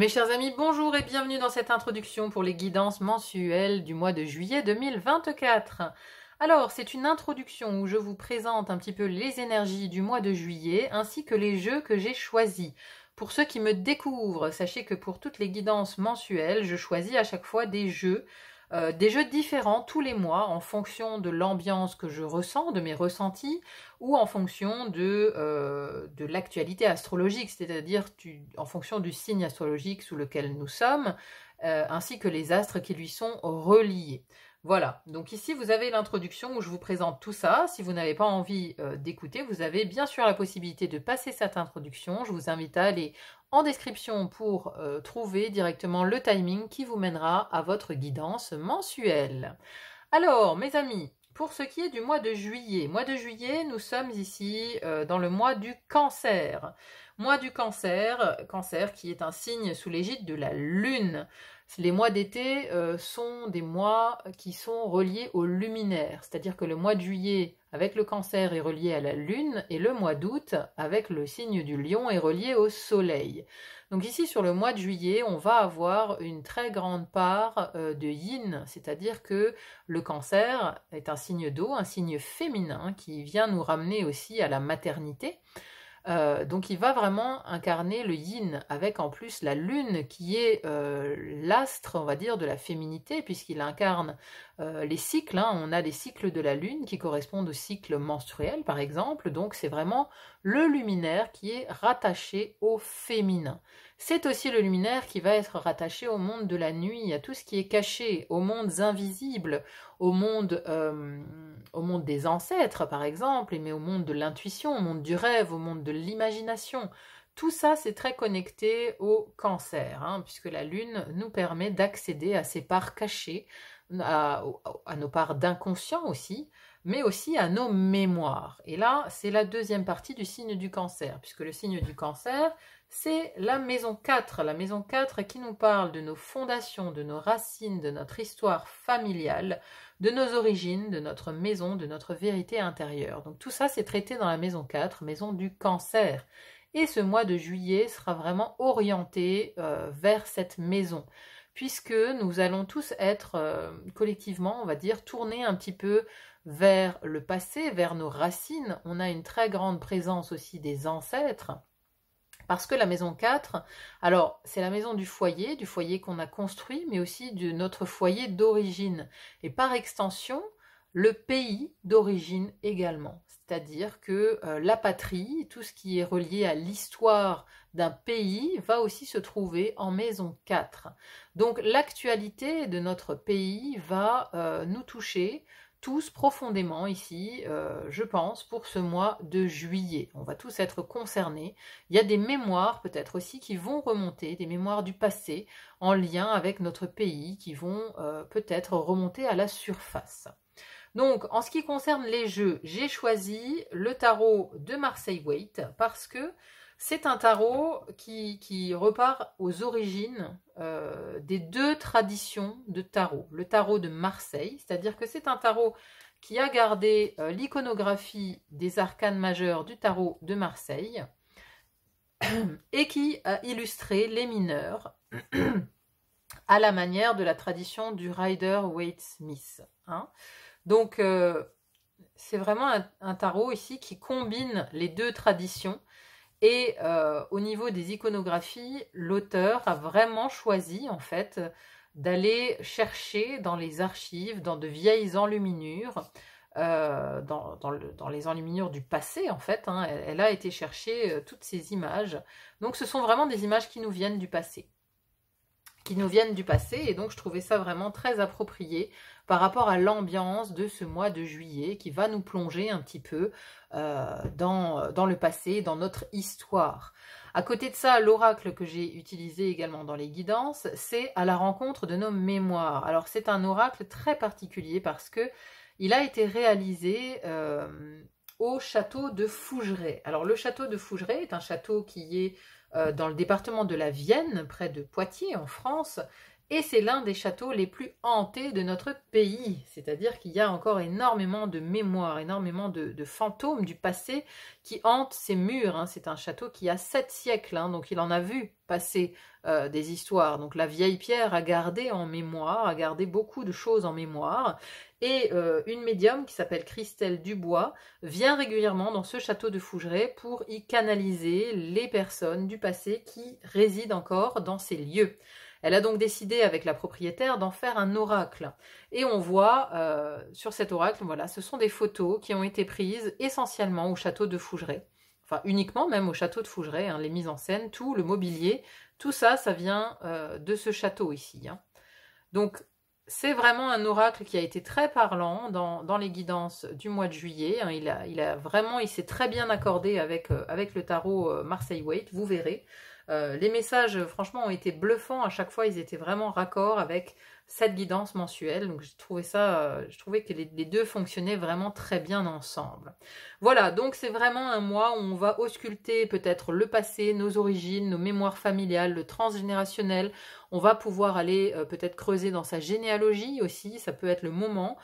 Mes chers amis, bonjour et bienvenue dans cette introduction pour les guidances mensuelles du mois de juillet 2024. Alors, c'est une introduction où je vous présente un petit peu les énergies du mois de juillet ainsi que les jeux que j'ai choisis. Pour ceux qui me découvrent, sachez que pour toutes les guidances mensuelles, je choisis à chaque fois des jeux différents tous les mois en fonction de l'ambiance que je ressens, de mes ressentis, ou en fonction de l'actualité astrologique, c'est-à-dire en fonction du signe astrologique sous lequel nous sommes, ainsi que les astres qui lui sont reliés. Voilà, donc ici vous avez l'introduction où je vous présente tout ça. Si vous n'avez pas envie d'écouter, vous avez bien sûr la possibilité de passer cette introduction. Je vous invite à aller en description pour trouver directement le timing qui vous mènera à votre guidance mensuelle. Alors, mes amis, pour ce qui est du mois de juillet, nous sommes ici dans le mois du Cancer. Mois du Cancer, Cancer qui est un signe sous l'égide de la Lune. Les mois d'été sont des mois qui sont reliés au luminaire, c'est-à-dire que le mois de juillet avec le Cancer est relié à la Lune et le mois d'août avec le signe du Lion est relié au Soleil. Donc ici sur le mois de juillet, on va avoir une très grande part de yin, c'est-à-dire que le Cancer est un signe d'eau, un signe féminin qui vient nous ramener aussi à la maternité. Donc il va vraiment incarner le yin avec en plus la lune qui est l'astre, on va dire, de la féminité puisqu'il incarne les cycles. On a les cycles de la lune qui correspondent au cycle menstruel par exemple, donc c'est vraiment le luminaire qui est rattaché au féminin. C'est aussi le luminaire qui va être rattaché au monde de la nuit, à tout ce qui est caché, aux mondes invisibles, au monde des ancêtres par exemple, mais au monde de l'intuition, au monde du rêve, au monde de l'imagination. Tout ça, c'est très connecté au Cancer, puisque la Lune nous permet d'accéder à ces parts cachées, à nos parts d'inconscient aussi, mais aussi à nos mémoires. Et là, c'est la deuxième partie du signe du Cancer, puisque le signe du Cancer, c'est la maison 4. La maison 4 qui nous parle de nos fondations, de nos racines, de notre histoire familiale, de nos origines, de notre maison, de notre vérité intérieure. Donc tout ça, c'est traité dans la maison 4, maison du Cancer. Et ce mois de juillet sera vraiment orienté vers cette maison, puisque nous allons tous être collectivement, on va dire, tournés un petit peu vers le passé, vers nos racines. On a une très grande présence aussi des ancêtres, parce que la maison 4, alors c'est la maison du foyer qu'on a construit, mais aussi de notre foyer d'origine. Et par extension, le pays d'origine également. C'est-à-dire que la patrie, tout ce qui est relié à l'histoire d'un pays, va aussi se trouver en maison 4. Donc l'actualité de notre pays va nous toucher tous profondément ici, je pense, pour ce mois de juillet. On va tous être concernés. Il y a des mémoires peut-être aussi qui vont remonter, des mémoires du passé en lien avec notre pays qui vont peut-être remonter à la surface. Donc, en ce qui concerne les jeux, j'ai choisi le tarot de Marseille Waite parce que c'est un tarot qui repart aux origines des deux traditions de tarot. Le tarot de Marseille, c'est-à-dire que c'est un tarot qui a gardé l'iconographie des arcanes majeurs du tarot de Marseille et qui a illustré les mineurs à la manière de la tradition du Rider-Waite-Smith. Donc, c'est vraiment un tarot ici qui combine les deux traditions. Et au niveau des iconographies, l'auteur a vraiment choisi en fait d'aller chercher dans les archives, dans de vieilles enluminures, dans les enluminures du passé en fait. Elle a été chercher toutes ces images. Donc ce sont vraiment des images qui nous viennent du passé. Et donc je trouvais ça vraiment très approprié par rapport à l'ambiance de ce mois de juillet qui va nous plonger un petit peu dans le passé, dans notre histoire. À côté de ça, l'oracle que j'ai utilisé également dans les guidances, c'est à la rencontre de nos mémoires. Alors c'est un oracle très particulier parce que il a été réalisé au château de Fougeray. Alors le château de Fougeray est un château qui est dans le département de la Vienne, près de Poitiers en France, Et c'est l'un des châteaux les plus hantés de notre pays, c'est-à-dire qu'il y a encore énormément de mémoires, énormément de fantômes du passé qui hantent ces murs, hein. C'est un château qui a 7 siècles, hein, donc il en a vu passer des histoires. Donc la vieille pierre a gardé en mémoire, a gardé beaucoup de choses en mémoire. Et une médium qui s'appelle Christelle Dubois vient régulièrement dans ce château de Fougeray pour y canaliser les personnes du passé qui résident encore dans ces lieux. Elle a donc décidé avec la propriétaire d'en faire un oracle. Et on voit sur cet oracle, voilà, ce sont des photos qui ont été prises essentiellement au château de Fougeray. Enfin, uniquement même au château de Fougeray, hein, les mises en scène, tout le mobilier, tout ça, ça vient de ce château ici, hein. Donc, c'est vraiment un oracle qui a été très parlant dans les guidances du mois de juillet, hein. Il s'est très bien accordé avec le tarot Marseille Waite, vous verrez. Les messages, franchement, ont été bluffants. À chaque fois, ils étaient vraiment raccords avec cette guidance mensuelle. Donc, je trouvais que les deux fonctionnaient vraiment très bien ensemble. Voilà, donc c'est vraiment un mois où on va ausculter peut-être le passé, nos origines, nos mémoires familiales, le transgénérationnel. On va pouvoir aller peut-être creuser dans sa généalogie aussi, ça peut être le moment.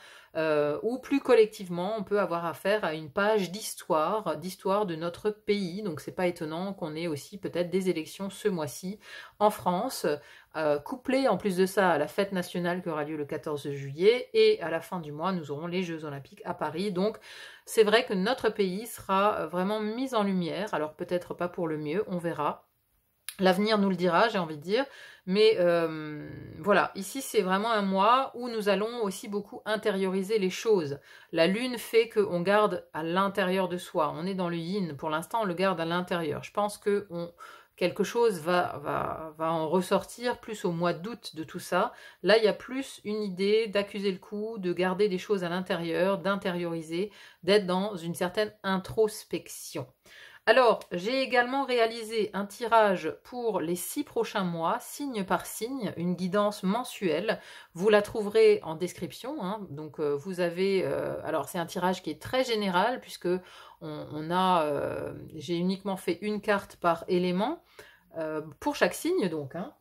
Ou plus collectivement, on peut avoir affaire à une page d'histoire de notre pays. Donc c'est pas étonnant qu'on ait aussi peut-être des élections ce mois-ci en France, couplées en plus de ça à la fête nationale qui aura lieu le 14 juillet, et à la fin du mois, nous aurons les Jeux Olympiques à Paris. Donc c'est vrai que notre pays sera vraiment mis en lumière, alors peut-être pas pour le mieux, on verra. L'avenir nous le dira, j'ai envie de dire. Mais voilà, ici c'est vraiment un mois où nous allons aussi beaucoup intérioriser les choses. La lune fait qu'on garde à l'intérieur de soi. On est dans le yin, pour l'instant on le garde à l'intérieur. Je pense que quelque chose va en ressortir plus au mois d'août de tout ça. Là il y a plus une idée d'accuser le coup, de garder des choses à l'intérieur, d'intérioriser, d'être dans une certaine introspection. Alors, j'ai également réalisé un tirage pour les 6 prochains mois, signe par signe, une guidance mensuelle. Vous la trouverez en description, hein. Donc vous avez... alors c'est un tirage qui est très général puisque j'ai uniquement fait une carte par élément pour chaque signe donc, hein,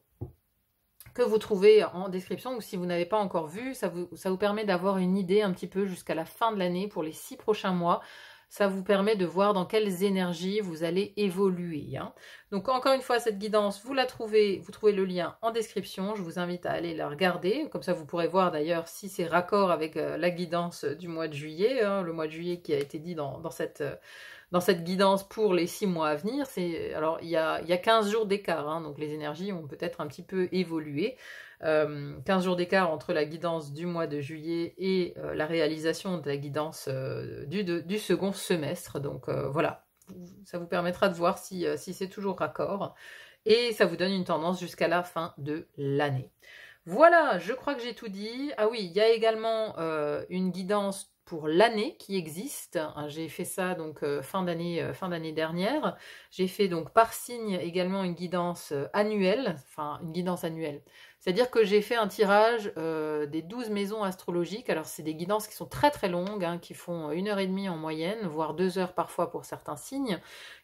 que vous trouvez en description, ou si vous n'avez pas encore vu, ça vous permet d'avoir une idée un petit peu jusqu'à la fin de l'année pour les 6 prochains mois. Ça vous permet de voir dans quelles énergies vous allez évoluer, hein. Donc encore une fois, cette guidance, vous trouvez le lien en description. Je vous invite à aller la regarder. Comme ça, vous pourrez voir d'ailleurs si c'est raccord avec la guidance du mois de juillet, hein, le mois de juillet qui a été dit dans cette guidance pour les 6 mois à venir. Alors, il y a 15 jours d'écart, hein, donc les énergies ont peut-être un petit peu évolué. 15 jours d'écart entre la guidance du mois de juillet et la réalisation de la guidance du second semestre. Donc voilà, ça vous permettra de voir si c'est toujours raccord. Et ça vous donne une tendance jusqu'à la fin de l'année. Voilà, je crois que j'ai tout dit. Ah oui, il y a également une guidance pour l'année qui existe. J'ai fait ça donc fin d'année dernière. J'ai fait donc par signe également une guidance annuelle, enfin une guidance annuelle. C'est-à-dire que j'ai fait un tirage des 12 maisons astrologiques. Alors c'est des guidances qui sont très très longues, hein, qui font 1h30 en moyenne, voire 2 heures parfois pour certains signes,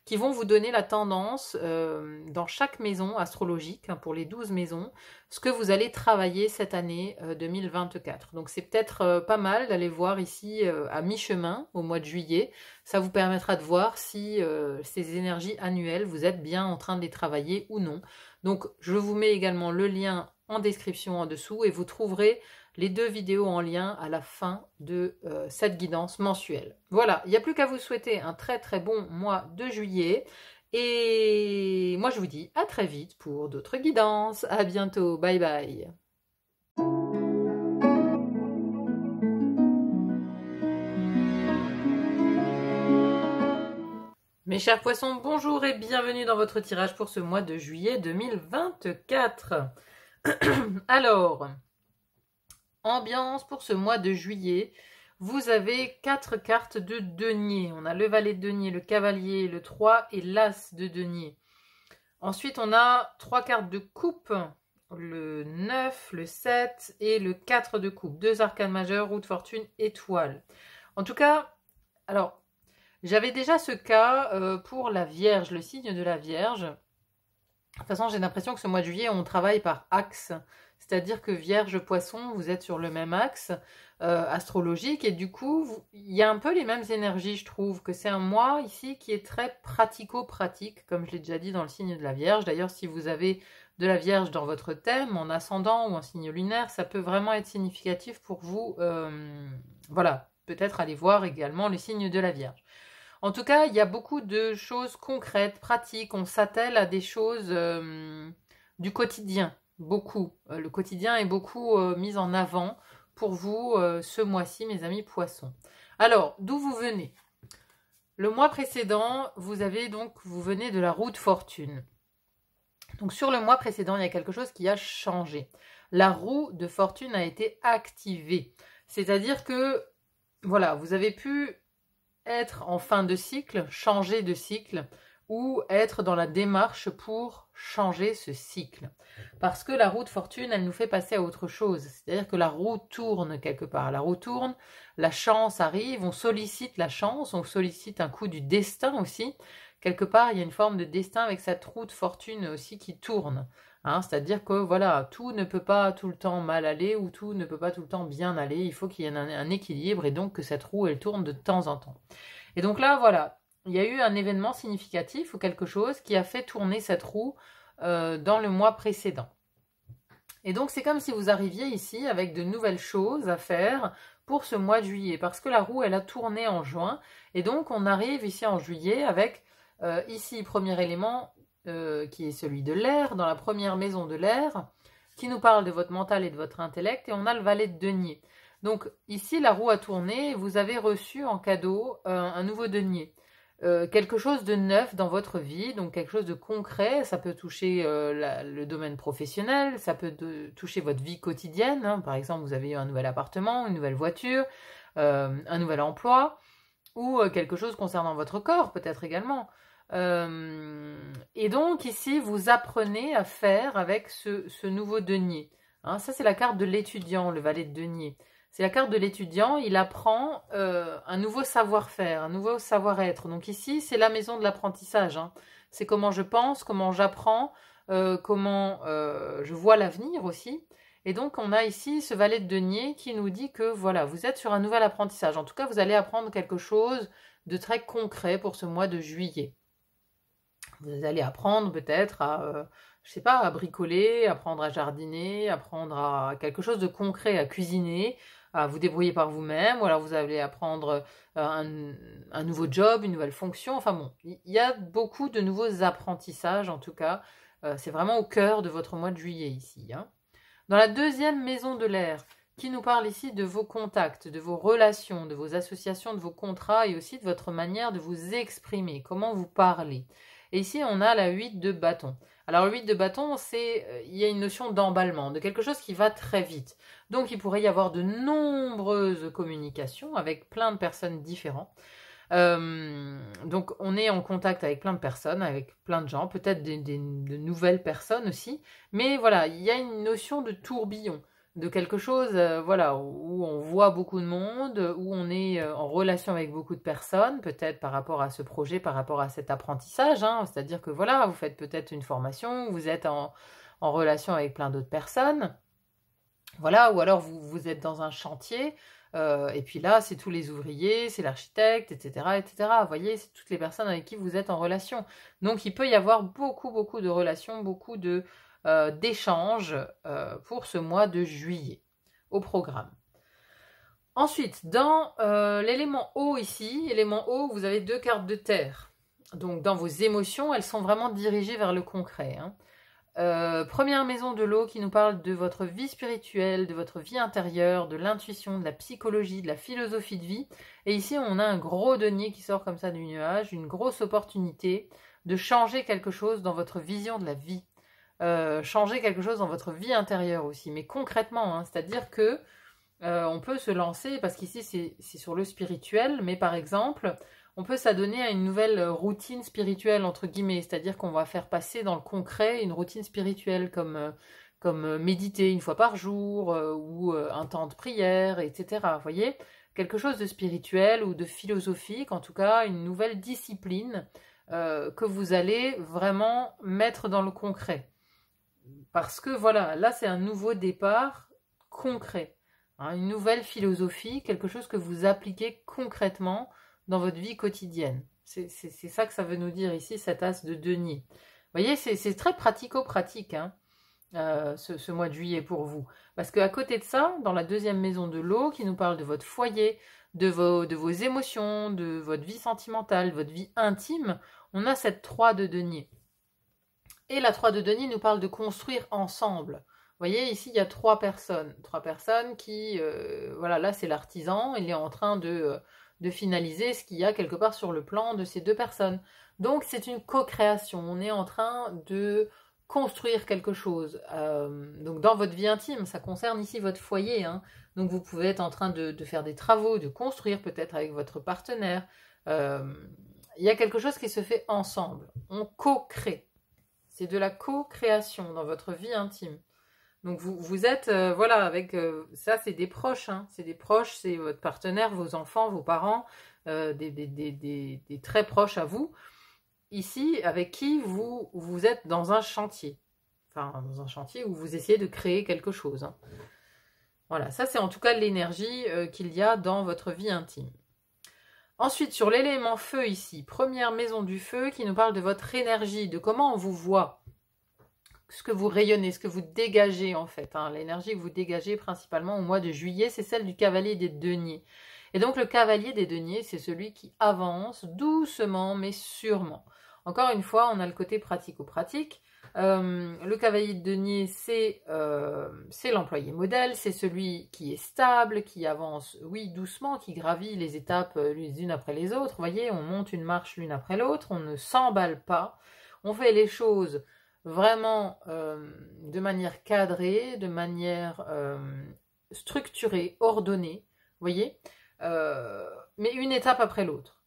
qui vont vous donner la tendance dans chaque maison astrologique, hein, pour les 12 maisons, ce que vous allez travailler cette année 2024. Donc c'est peut-être pas mal d'aller voir ici à mi-chemin, au mois de juillet. Ça vous permettra de voir si ces énergies annuelles, vous êtes bien en train de les travailler ou non. Donc je vous mets également le lien en description en dessous et vous trouverez les 2 vidéos en lien à la fin de cette guidance mensuelle. Voilà, il n'y a plus qu'à vous souhaiter un très très bon mois de juillet. Et moi je vous dis à très vite pour d'autres guidances. À bientôt, bye bye. Mes chers poissons, bonjour et bienvenue dans votre tirage pour ce mois de juillet 2024. Alors, ambiance pour ce mois de juillet. Vous avez 4 cartes de denier. On a le valet de denier, le cavalier, le 3 et l'as de denier. Ensuite, on a 3 cartes de coupe, le 9, le 7 et le 4 de coupe. 2 arcanes majeures, roue de fortune, étoile. En tout cas, alors, j'avais déjà ce cas pour la Vierge, le signe de la Vierge. De toute façon, j'ai l'impression que ce mois de juillet, on travaille par axe. C'est-à-dire que Vierge, Poisson, vous êtes sur le même axe astrologique. Et du coup, il y a un peu les mêmes énergies, je trouve. Que c'est un mois ici qui est très pratico-pratique, comme je l'ai déjà dit dans le signe de la Vierge. D'ailleurs, si vous avez de la Vierge dans votre thème, en ascendant ou en signe lunaire, ça peut vraiment être significatif pour vous. Voilà, peut-être aller voir également le signe de la Vierge. En tout cas, il y a beaucoup de choses concrètes, pratiques. On s'attelle à des choses du quotidien, beaucoup. Le quotidien est beaucoup mis en avant pour vous ce mois-ci, mes amis poissons. Alors, d'où vous venez? Le mois précédent, vous venez de la roue de fortune. Donc, sur le mois précédent, il y a quelque chose qui a changé. La roue de fortune a été activée. C'est-à-dire que, voilà, vous avez pu être en fin de cycle, changer de cycle, ou être dans la démarche pour changer ce cycle. Parce que la roue de fortune, elle nous fait passer à autre chose. C'est-à-dire que la roue tourne quelque part. La roue tourne, la chance arrive, on sollicite la chance, on sollicite un coup du destin aussi. Quelque part, il y a une forme de destin avec cette roue de fortune aussi qui tourne. C'est-à-dire que voilà, tout ne peut pas tout le temps mal aller ou tout ne peut pas tout le temps bien aller. Il faut qu'il y ait un équilibre et donc que cette roue, elle tourne de temps en temps. Et donc là, voilà, il y a eu un événement significatif ou quelque chose qui a fait tourner cette roue dans le mois précédent. Et donc, c'est comme si vous arriviez ici avec de nouvelles choses à faire pour ce mois de juillet. Parce que la roue, elle a tourné en juin. Et donc, on arrive ici en juillet avec, ici, premier élément qui est celui de l'air, dans la première maison de l'air, qui nous parle de votre mental et de votre intellect. Et on a le valet de denier. Donc, ici, la roue a tourné. Vous avez reçu en cadeau un nouveau denier. Quelque chose de neuf dans votre vie, donc quelque chose de concret, ça peut toucher le domaine professionnel, ça peut toucher votre vie quotidienne, par exemple vous avez eu un nouvel appartement, une nouvelle voiture, un nouvel emploi, ou quelque chose concernant votre corps peut-être également. Et donc ici vous apprenez à faire avec ce nouveau denier. Ça c'est la carte de l'étudiant, le valet de denier. C'est la carte de l'étudiant, il apprend un nouveau savoir-faire, un nouveau savoir-être. Donc ici, c'est la maison de l'apprentissage. C'est comment je pense, comment j'apprends, comment je vois l'avenir aussi. Et donc, on a ici ce valet de denier qui nous dit que voilà, vous êtes sur un nouvel apprentissage. En tout cas, vous allez apprendre quelque chose de très concret pour ce mois de juillet. Vous allez apprendre peut-être à... je sais pas, à bricoler, apprendre à jardiner, apprendre à quelque chose de concret, à cuisiner, à vous débrouiller par vous-même, ou alors vous allez apprendre un nouveau job, une nouvelle fonction. Enfin bon, il y a beaucoup de nouveaux apprentissages en tout cas. C'est vraiment au cœur de votre mois de juillet ici. Dans la deuxième maison de l'air, qui nous parle ici de vos contacts, de vos relations, de vos associations, de vos contrats et aussi de votre manière de vous exprimer, comment vous parlez. Et ici, on a la 8 de bâton. Alors, le 8 de bâton, il y a une notion d'emballement, de quelque chose qui va très vite. Donc, il pourrait y avoir de nombreuses communications avec plein de personnes différentes. Donc, on est en contact avec plein de personnes, avec plein de gens, peut-être de nouvelles personnes aussi. Mais voilà, il y a une notion de tourbillon, de quelque chose voilà, où on voit beaucoup de monde, où on est en relation avec beaucoup de personnes, peut-être par rapport à ce projet, par rapport à cet apprentissage. C'est-à-dire que voilà, vous faites peut-être une formation, vous êtes en relation avec plein d'autres personnes. Voilà, ou alors vous êtes dans un chantier, et puis là, c'est tous les ouvriers, c'est l'architecte, etc., etc. Vous voyez, c'est toutes les personnes avec qui vous êtes en relation. Donc, il peut y avoir beaucoup, beaucoup de relations, beaucoup d'échanges pour ce mois de juillet au programme. Ensuite, dans l'élément eau ici, élément eau, vous avez 2 cartes de terre. Donc, dans vos émotions, elles sont vraiment dirigées vers le concret. Première maison de l'eau qui nous parle de votre vie spirituelle, de votre vie intérieure, de l'intuition, de la psychologie, de la philosophie de vie. Et ici, on a un gros denier qui sort comme ça du nuage, une grosse opportunité de changer quelque chose dans votre vision de la vie. Changer quelque chose dans votre vie intérieure aussi, mais concrètement, c'est-à-dire que on peut se lancer, parce qu'ici c'est sur le spirituel, mais par exemple, on peut s'adonner à une nouvelle routine spirituelle, entre guillemets, c'est-à-dire qu'on va faire passer dans le concret une routine spirituelle comme méditer une fois par jour, ou un temps de prière, etc. Vous voyez, quelque chose de spirituel ou de philosophique, en tout cas une nouvelle discipline que vous allez vraiment mettre dans le concret. Parce que voilà, là c'est un nouveau départ concret, hein, une nouvelle philosophie, quelque chose que vous appliquez concrètement dans votre vie quotidienne. C'est ça que ça veut nous dire ici, cette as de denier. Vous voyez, c'est très pratico-pratique, hein, ce mois de juillet pour vous. Parce qu'à côté de ça, dans la deuxième maison de l'eau, qui nous parle de votre foyer, de vos émotions, de votre vie sentimentale, votre vie intime, on a cette 3 de denier. Et la 3 de denier nous parle de construire ensemble. Vous voyez, ici, il y a 3 personnes. 3 personnes qui, voilà, là, c'est l'artisan. Il est en train de finaliser ce qu'il y a quelque part sur le plan de ces 2 personnes. Donc, c'est une co-création. On est en train de construire quelque chose. Donc, dans votre vie intime, ça concerne ici votre foyer, hein. Donc, vous pouvez être en train de faire des travaux, de construire peut-être avec votre partenaire. Il y a quelque chose qui se fait ensemble. On co-crée. C'est de la co-création dans votre vie intime. Donc vous êtes, voilà, avec ça, c'est des proches, hein, c'est des proches, c'est votre partenaire, vos enfants, vos parents, des très proches à vous, ici, avec qui vous êtes dans un chantier. Enfin, dans un chantier où vous essayez de créer quelque chose, hein. Voilà, ça c'est en tout cas l'énergie qu'il y a dans votre vie intime. Ensuite, sur l'élément feu ici, première maison du feu qui nous parle de votre énergie, de comment on vous voit, ce que vous rayonnez, ce que vous dégagez en fait, hein. L'énergie que vous dégagez principalement au mois de juillet, c'est celle du cavalier des deniers. Et donc le cavalier des deniers, c'est celui qui avance doucement mais sûrement. Encore une fois, on a le côté pratico-pratique. Le cavalier de denier, c'est l'employé modèle, c'est celui qui est stable, qui avance, oui, doucement, qui gravit les étapes les unes après les autres. Vous voyez, on monte une marche l'une après l'autre, on ne s'emballe pas, on fait les choses vraiment de manière cadrée, de manière structurée, ordonnée, vous voyez, mais une étape après l'autre.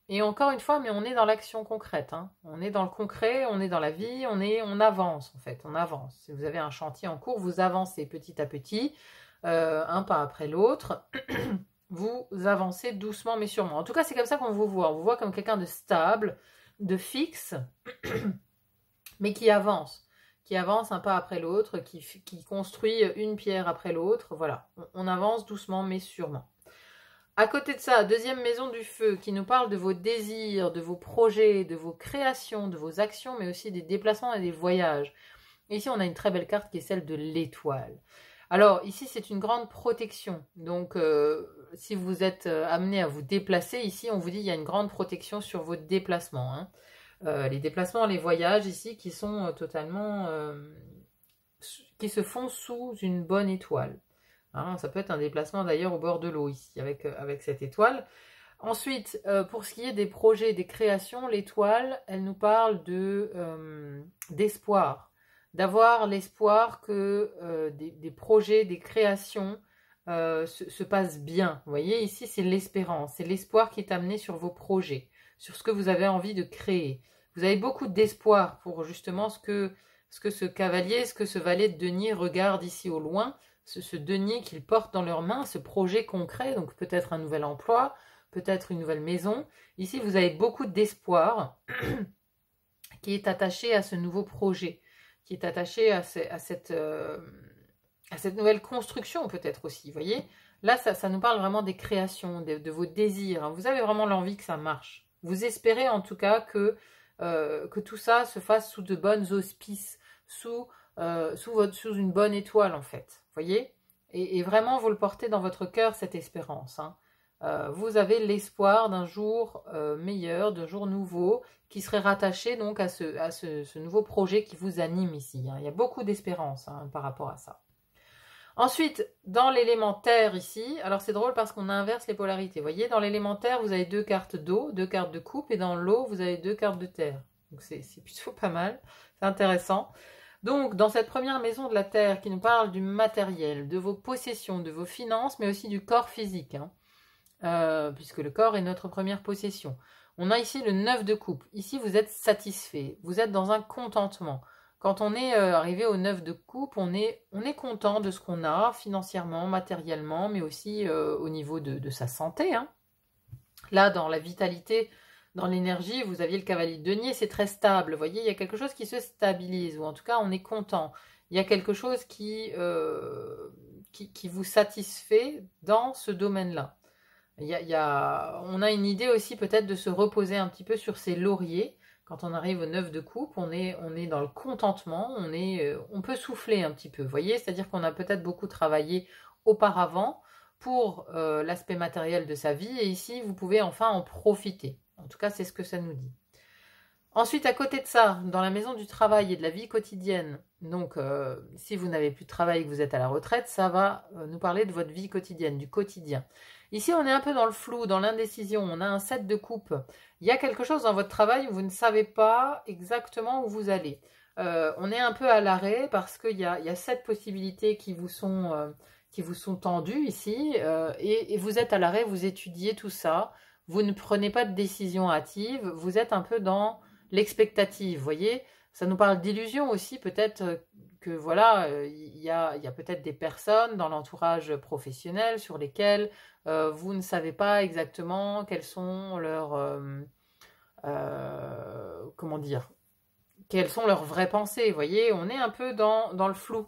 Et encore une fois, mais on est dans l'action concrète, hein. On est dans le concret, on est dans la vie, on avance en fait, on avance. Si vous avez un chantier en cours, vous avancez petit à petit, un pas après l'autre, vous avancez doucement mais sûrement. En tout cas, c'est comme ça qu'on vous voit. On vous voit comme quelqu'un de stable, de fixe, mais qui avance un pas après l'autre, qui construit une pierre après l'autre. Voilà, on avance doucement mais sûrement. À côté de ça, deuxième maison du feu qui nous parle de vos désirs, de vos projets, de vos créations, de vos actions, mais aussi des déplacements et des voyages. Et ici, on a une très belle carte qui est celle de l'étoile. Alors, ici, c'est une grande protection. Donc, si vous êtes amené à vous déplacer, ici, on vous dit qu'il y a une grande protection sur vos déplacements, hein. Les déplacements, les voyages, ici, qui sont totalement... qui se font sous une bonne étoile. Hein, ça peut être un déplacement d'ailleurs au bord de l'eau ici, avec cette étoile. Ensuite, pour ce qui est des projets, des créations, l'étoile, elle nous parle d'espoir. D'avoir l'espoir que des projets, des créations se passent bien. Vous voyez, ici, c'est l'espérance, c'est l'espoir qui est amené sur vos projets, sur ce que vous avez envie de créer. Vous avez beaucoup d'espoir pour justement ce que ce cavalier, ce que ce valet de denier regarde ici au loin, ce denier qu'ils portent dans leurs mains, ce projet concret, donc peut-être un nouvel emploi, peut-être une nouvelle maison. Ici, vous avez beaucoup d'espoir qui est attaché à ce nouveau projet, qui est attaché à cette nouvelle construction peut-être aussi, vous voyez. Là, ça nous parle vraiment des créations, de vos désirs. Vous avez vraiment l'envie que ça marche. Vous espérez en tout cas que tout ça se fasse sous de bonnes auspices, sous une bonne étoile en fait. Voyez, et vraiment vous le portez dans votre cœur cette espérance, hein. Vous avez l'espoir d'un jour meilleur, d'un jour nouveau qui serait rattaché donc à ce nouveau projet qui vous anime ici, hein. Il y a beaucoup d'espérance, hein, par rapport à ça. Ensuite, dans l'élémentaire ici, alors c'est drôle parce qu'on inverse les polarités. Vous voyez, dans l'élémentaire, vous avez 2 cartes d'eau, 2 cartes de coupe, et dans l'eau, vous avez 2 cartes de terre. Donc c'est plutôt pas mal, c'est intéressant. Donc, dans cette première maison de la Terre qui nous parle du matériel, de vos possessions, de vos finances, mais aussi du corps physique, hein, puisque le corps est notre première possession. On a ici le 9 de coupe. Ici, vous êtes satisfait, vous êtes dans un contentement. Quand on est arrivé au 9 de coupe, on est content de ce qu'on a, financièrement, matériellement, mais aussi au niveau de sa santé, hein. Là, dans la vitalité Dans l'énergie, vous aviez le cavalier de denier, c'est très stable. Vous voyez, il y a quelque chose qui se stabilise, ou en tout cas, on est content. Il y a quelque chose qui vous satisfait dans ce domaine-là. On a une idée aussi peut-être de se reposer un petit peu sur ses lauriers. Quand on arrive au 9 de coupe, on est dans le contentement, on peut souffler un petit peu, vous voyez, c'est-à-dire qu'on a peut-être beaucoup travaillé auparavant pour l'aspect matériel de sa vie, et ici, vous pouvez enfin en profiter. En tout cas, c'est ce que ça nous dit. Ensuite, à côté de ça, dans la maison du travail et de la vie quotidienne, donc si vous n'avez plus de travail et que vous êtes à la retraite, ça va nous parler de votre vie quotidienne, du quotidien. Ici, on est un peu dans le flou, dans l'indécision, on a un 7 de coupe. Il y a quelque chose dans votre travail où vous ne savez pas exactement où vous allez. On est un peu à l'arrêt parce qu'il y a 7 possibilités qui vous sont tendues ici, et vous êtes à l'arrêt, vous étudiez tout ça, vous ne prenez pas de décision hâtive, vous êtes un peu dans l'expectative, vous voyez, ça nous parle d'illusion aussi, peut-être que voilà, il y a peut-être des personnes dans l'entourage professionnel sur lesquelles vous ne savez pas exactement quelles sont comment dire, quelles sont leurs vraies pensées, vous voyez, on est un peu dans le flou,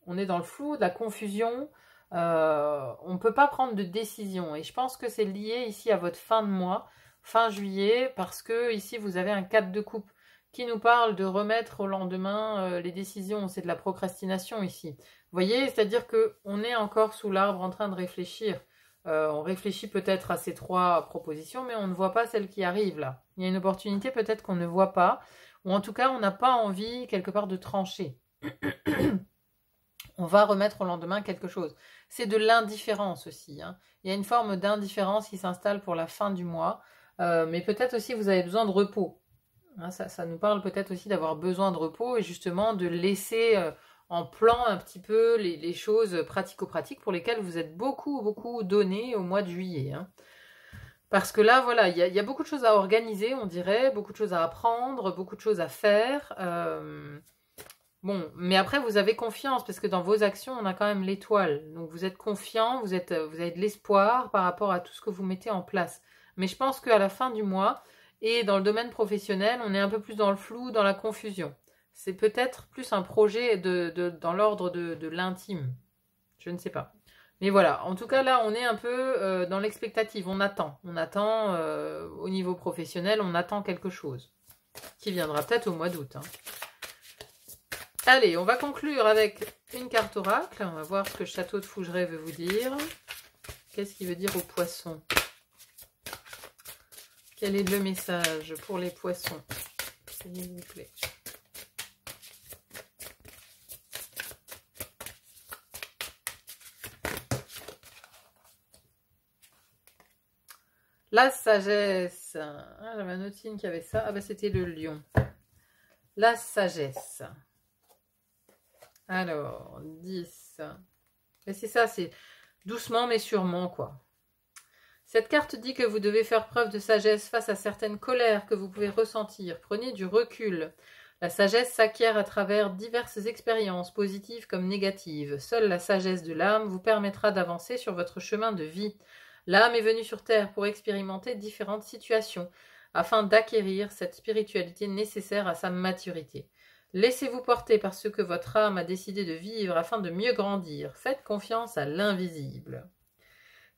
on est dans le flou, de la confusion, on ne peut pas prendre de décision, et je pense que c'est lié ici à votre fin de mois, fin juillet, parce que ici vous avez un 4 de coupe qui nous parle de remettre au lendemain les décisions, c'est de la procrastination ici. Vous voyez, c'est-à-dire qu'on est encore sous l'arbre en train de réfléchir. On réfléchit peut-être à ces 3 propositions, mais on ne voit pas celle qui arrive là. Il y a une opportunité peut-être qu'on ne voit pas, ou en tout cas on n'a pas envie quelque part de trancher. On va remettre au lendemain quelque chose. C'est de l'indifférence aussi, hein. Il y a une forme d'indifférence qui s'installe pour la fin du mois, mais peut-être aussi vous avez besoin de repos. Hein, ça nous parle peut-être aussi d'avoir besoin de repos et justement de laisser en plan un petit peu les choses pratico-pratiques pour lesquelles vous êtes beaucoup donné au mois de juillet, hein. Parce que là, voilà, il y a beaucoup de choses à organiser, on dirait, beaucoup de choses à apprendre, beaucoup de choses à faire. Bon, mais après, vous avez confiance, parce que dans vos actions, on a quand même l'étoile. Donc, vous êtes confiant, vous avez de l'espoir par rapport à tout ce que vous mettez en place. Mais je pense qu'à la fin du mois, et dans le domaine professionnel, on est un peu plus dans le flou, dans la confusion. C'est peut-être plus un projet dans l'ordre de l'intime. Je ne sais pas. Mais voilà, en tout cas, là, on est un peu dans l'expectative. On attend. Au niveau professionnel, on attend quelque chose. Qui viendra peut-être au mois d'août, hein. Allez, on va conclure avec une carte oracle. On va voir ce que le château de Fougeray veut vous dire. Qu'est-ce qu'il veut dire aux poissons? Quel est le message pour les poissons? S'il vous plaît. La sagesse. Ah, j'avais un autre signe qui avait ça. Ah, bah, c'était le lion. La sagesse. Alors, 10. Et c'est ça, c'est doucement mais sûrement, quoi. Cette carte dit que vous devez faire preuve de sagesse face à certaines colères que vous pouvez ressentir. Prenez du recul. La sagesse s'acquiert à travers diverses expériences, positives comme négatives. Seule la sagesse de l'âme vous permettra d'avancer sur votre chemin de vie. L'âme est venue sur Terre pour expérimenter différentes situations, afin d'acquérir cette spiritualité nécessaire à sa maturité. Laissez-vous porter par ce que votre âme a décidé de vivre afin de mieux grandir. Faites confiance à l'invisible.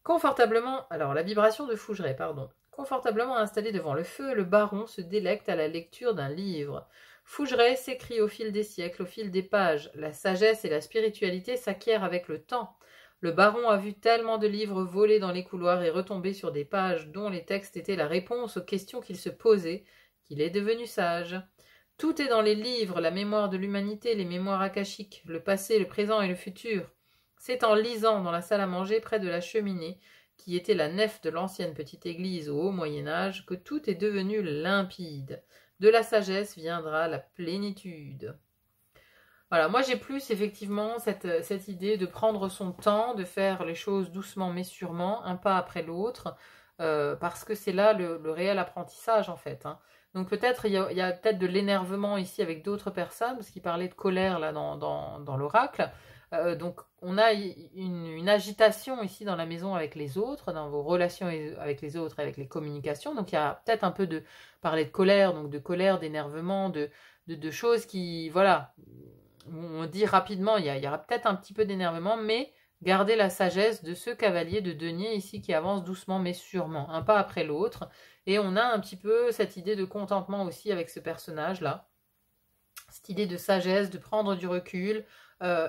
Confortablement, alors la vibration de Fougeray, pardon. Confortablement installé devant le feu, le baron se délecte à la lecture d'un livre. Fougeray s'écrit au fil des siècles, au fil des pages. La sagesse et la spiritualité s'acquièrent avec le temps. Le baron a vu tellement de livres voler dans les couloirs et retomber sur des pages dont les textes étaient la réponse aux questions qu'il se posait, qu'il est devenu sage. Tout est dans les livres, la mémoire de l'humanité, les mémoires akashiques, le passé, le présent et le futur. C'est en lisant dans la salle à manger près de la cheminée, qui était la nef de l'ancienne petite église au haut Moyen-Âge, que tout est devenu limpide. De la sagesse viendra la plénitude. Voilà, moi j'ai plus effectivement cette idée de prendre son temps, de faire les choses doucement mais sûrement, un pas après l'autre, parce que c'est là le réel apprentissage en fait, hein. Donc peut-être il y a peut-être de l'énervement ici avec d'autres personnes, parce qu'il parlait de colère là dans l'oracle. Donc on a une agitation ici dans la maison avec les autres, dans vos relations avec les autres, avec les communications. Donc il y a peut-être un peu de parler de colère, donc de colère, d'énervement, de choses qui, voilà, on dit rapidement, il y aura peut-être un petit peu d'énervement, mais gardez la sagesse de ce cavalier de denier ici qui avance doucement mais sûrement, un pas après l'autre. Et on a un petit peu cette idée de contentement aussi avec ce personnage-là. Cette idée de sagesse, de prendre du recul.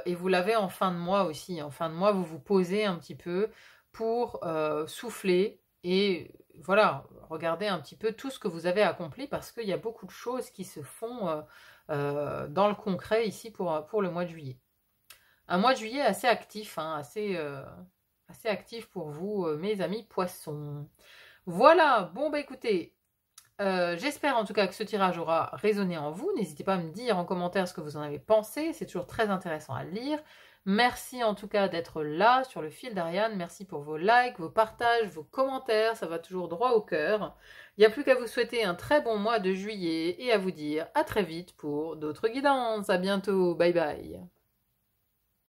Et vous l'avez en fin de mois aussi. En fin de mois, vous vous posez un petit peu pour souffler et voilà, regardez un petit peu tout ce que vous avez accompli parce qu'il y a beaucoup de choses qui se font dans le concret ici pour le mois de juillet. Un mois de juillet assez actif, hein, assez actif pour vous, mes amis poissons. Voilà, bon bah écoutez, j'espère en tout cas que ce tirage aura résonné en vous. N'hésitez pas à me dire en commentaire ce que vous en avez pensé, c'est toujours très intéressant à lire. Merci en tout cas d'être là sur le fil d'Ariane, merci pour vos likes, vos partages, vos commentaires, ça va toujours droit au cœur. Il n'y a plus qu'à vous souhaiter un très bon mois de juillet et à vous dire à très vite pour d'autres guidances. À bientôt, bye bye.